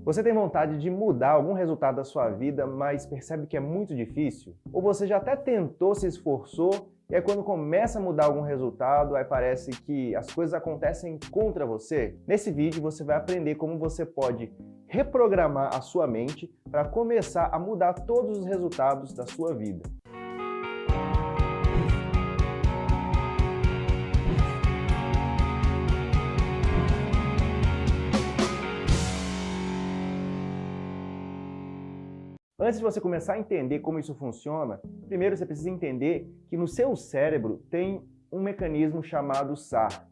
Você tem vontade de mudar algum resultado da sua vida, mas percebe que é muito difícil? Ou você já até tentou, se esforçou, e aí quando começa a mudar algum resultado, aí parece que as coisas acontecem contra você? Nesse vídeo você vai aprender como você pode reprogramar a sua mente para começar a mudar todos os resultados da sua vida. Antes de você começar a entender como isso funciona, primeiro você precisa entender que no seu cérebro tem um mecanismo chamado SAR,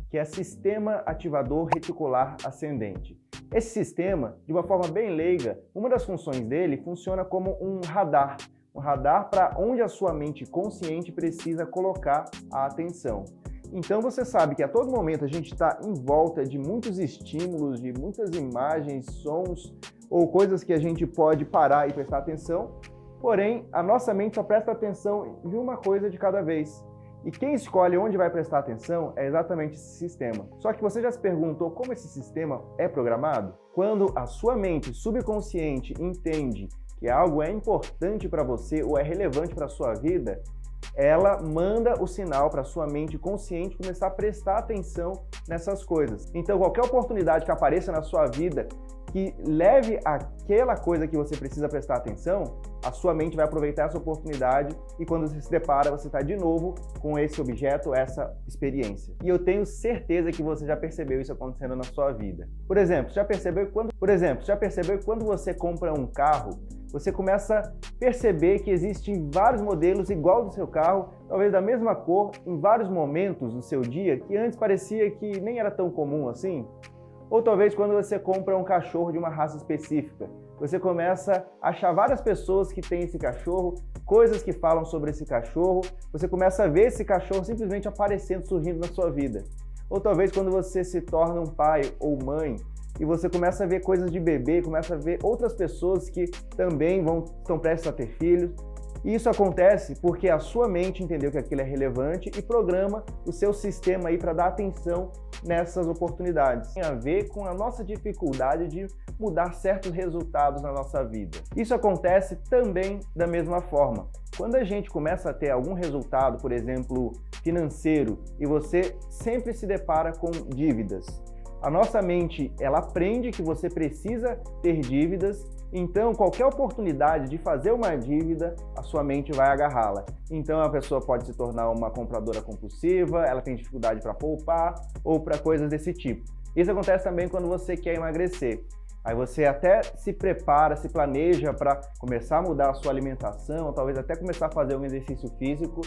que é Sistema Ativador Reticular Ascendente. Esse sistema, de uma forma bem leiga, uma das funções dele funciona como um radar para onde a sua mente consciente precisa colocar a atenção. Então você sabe que a todo momento a gente está em volta de muitos estímulos, de muitas imagens, sons ou coisas que a gente pode parar e prestar atenção, porém a nossa mente só presta atenção em uma coisa de cada vez. E quem escolhe onde vai prestar atenção é exatamente esse sistema. Só que você já se perguntou como esse sistema é programado? Quando a sua mente subconsciente entende que algo é importante para você ou é relevante para a sua vida, ela manda o sinal para a sua mente consciente começar a prestar atenção nessas coisas. Então, qualquer oportunidade que apareça na sua vida que leve àquela coisa que você precisa prestar atenção, a sua mente vai aproveitar essa oportunidade e quando você se depara, você está de novo com esse objeto, essa experiência. E eu tenho certeza que você já percebeu isso acontecendo na sua vida. Por exemplo, já percebeu quando você compra um carro, você começa a perceber que existem vários modelos igual do seu carro, talvez da mesma cor, em vários momentos do seu dia, que antes parecia que nem era tão comum assim? Ou talvez quando você compra um cachorro de uma raça específica, você começa a achar várias pessoas que têm esse cachorro, coisas que falam sobre esse cachorro, você começa a ver esse cachorro simplesmente aparecendo, surgindo na sua vida. Ou talvez quando você se torna um pai ou mãe, e você começa a ver coisas de bebê, começa a ver outras pessoas que também estão prestes a ter filhos. E isso acontece porque a sua mente entendeu que aquilo é relevante e programa o seu sistema aí para dar atenção nessas oportunidades. Tem a ver com a nossa dificuldade de mudar certos resultados na nossa vida. Isso acontece também da mesma forma. Quando a gente começa a ter algum resultado, por exemplo, financeiro, e você sempre se depara com dívidas, a nossa mente, ela aprende que você precisa ter dívidas, então qualquer oportunidade de fazer uma dívida, a sua mente vai agarrá-la. Então a pessoa pode se tornar uma compradora compulsiva, ela tem dificuldade para poupar ou para coisas desse tipo. Isso acontece também quando você quer emagrecer. Aí você até se prepara, se planeja para começar a mudar a sua alimentação, talvez até começar a fazer um exercício físico,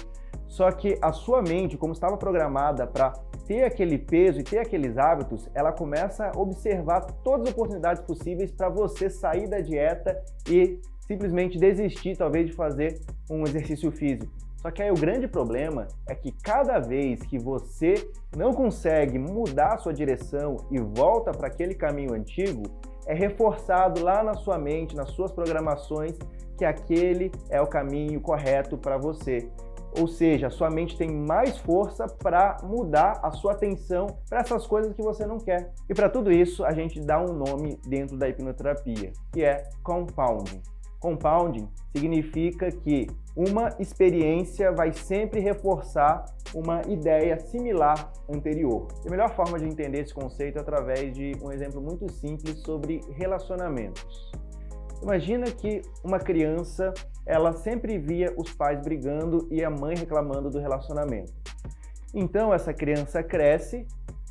só que a sua mente, como estava programada para ter aquele peso e ter aqueles hábitos, ela começa a observar todas as oportunidades possíveis para você sair da dieta e simplesmente desistir, talvez, de fazer um exercício físico. Só que aí o grande problema é que cada vez que você não consegue mudar a sua direção e volta para aquele caminho antigo, é reforçado lá na sua mente, nas suas programações, que aquele é o caminho correto para você. Ou seja, a sua mente tem mais força para mudar a sua atenção para essas coisas que você não quer. E para tudo isso, a gente dá um nome dentro da hipnoterapia, que é compounding. Compounding significa que uma experiência vai sempre reforçar uma ideia similar anterior. E a melhor forma de entender esse conceito é através de um exemplo muito simples sobre relacionamentos. Imagina que uma criança, ela sempre via os pais brigando e a mãe reclamando do relacionamento. Então essa criança cresce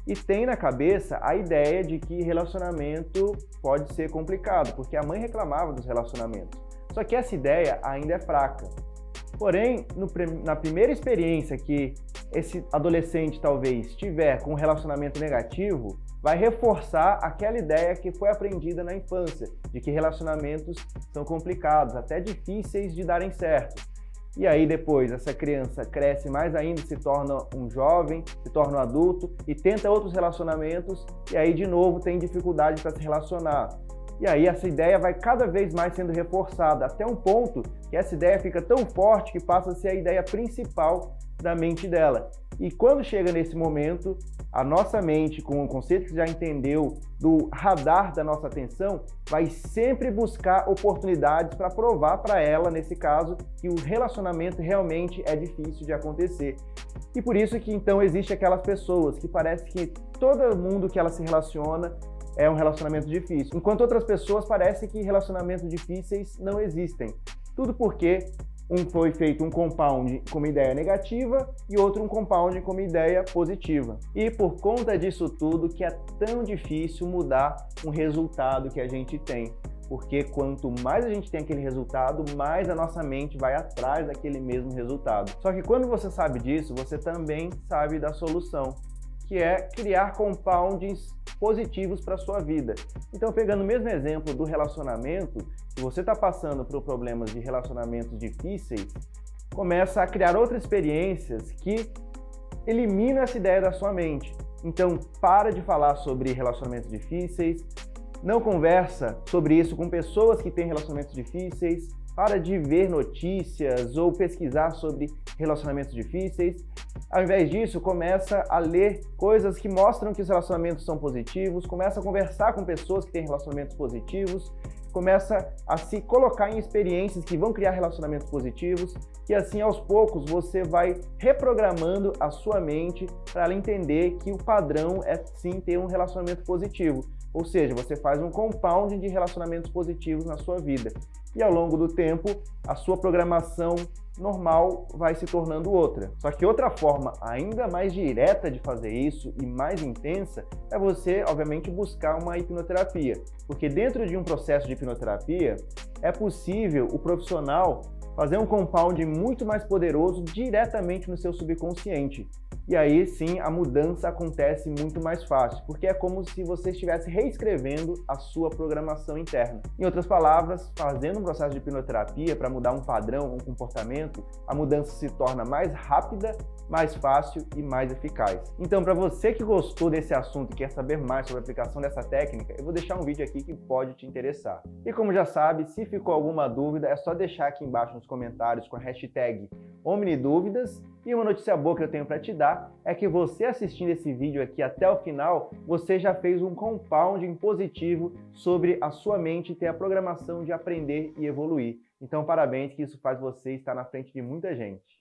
e tem na cabeça a ideia de que relacionamento pode ser complicado, porque a mãe reclamava dos relacionamentos. Só que essa ideia ainda é fraca. Porém, na primeira experiência que esse adolescente talvez tiver com um relacionamento negativo, vai reforçar aquela ideia que foi aprendida na infância, de que relacionamentos são complicados, até difíceis de darem certo. E aí depois essa criança cresce mais ainda, se torna um jovem, se torna um adulto e tenta outros relacionamentos e aí de novo tem dificuldade para se relacionar. E aí essa ideia vai cada vez mais sendo reforçada, até um ponto que essa ideia fica tão forte que passa a ser a ideia principal da mente dela. E quando chega nesse momento, a nossa mente, com o conceito que você já entendeu do radar da nossa atenção, vai sempre buscar oportunidades para provar para ela, nesse caso, que o relacionamento realmente é difícil de acontecer. E por isso que então existe aquelas pessoas que parece que todo mundo que ela se relaciona é um relacionamento difícil, enquanto outras pessoas parece que relacionamentos difíceis não existem. Tudo porque foi feito um compound com uma ideia negativa e outro um compound com uma ideia positiva. E por conta disso tudo que é tão difícil mudar um resultado que a gente tem. Porque quanto mais a gente tem aquele resultado, mais a nossa mente vai atrás daquele mesmo resultado. Só que quando você sabe disso, você também sabe da solução, que é criar compounds positivos para a sua vida. Então, pegando o mesmo exemplo do relacionamento, se você está passando por problemas de relacionamentos difíceis, começa a criar outras experiências que eliminam essa ideia da sua mente. Então, para de falar sobre relacionamentos difíceis, não conversa sobre isso com pessoas que têm relacionamentos difíceis, para de ver notícias ou pesquisar sobre relacionamentos difíceis. Ao invés disso, começa a ler coisas que mostram que os relacionamentos são positivos, começa a conversar com pessoas que têm relacionamentos positivos, começa a se colocar em experiências que vão criar relacionamentos positivos e assim, aos poucos, você vai reprogramando a sua mente para ela entender que o padrão é sim ter um relacionamento positivo. Ou seja, você faz um compound de relacionamentos positivos na sua vida. E ao longo do tempo, a sua programação normal vai se tornando outra. Só que outra forma ainda mais direta de fazer isso e mais intensa é você, obviamente, buscar uma hipnoterapia. Porque dentro de um processo de hipnoterapia, é possível o profissional fazer um compound muito mais poderoso diretamente no seu subconsciente. E aí sim a mudança acontece muito mais fácil, porque é como se você estivesse reescrevendo a sua programação interna. Em outras palavras, fazendo um processo de hipnoterapia para mudar um padrão, um comportamento, a mudança se torna mais rápida, mais fácil e mais eficaz. Então, para você que gostou desse assunto e quer saber mais sobre a aplicação dessa técnica, eu vou deixar um vídeo aqui que pode te interessar. E como já sabe, se ficou alguma dúvida, é só deixar aqui embaixo nos comentários com a hashtag OmniDúvidas. E uma notícia boa que eu tenho para te dar é que você assistindo esse vídeo aqui até o final, você já fez um compounding positivo sobre a sua mente ter a programação de aprender e evoluir. Então, parabéns, que isso faz você estar na frente de muita gente.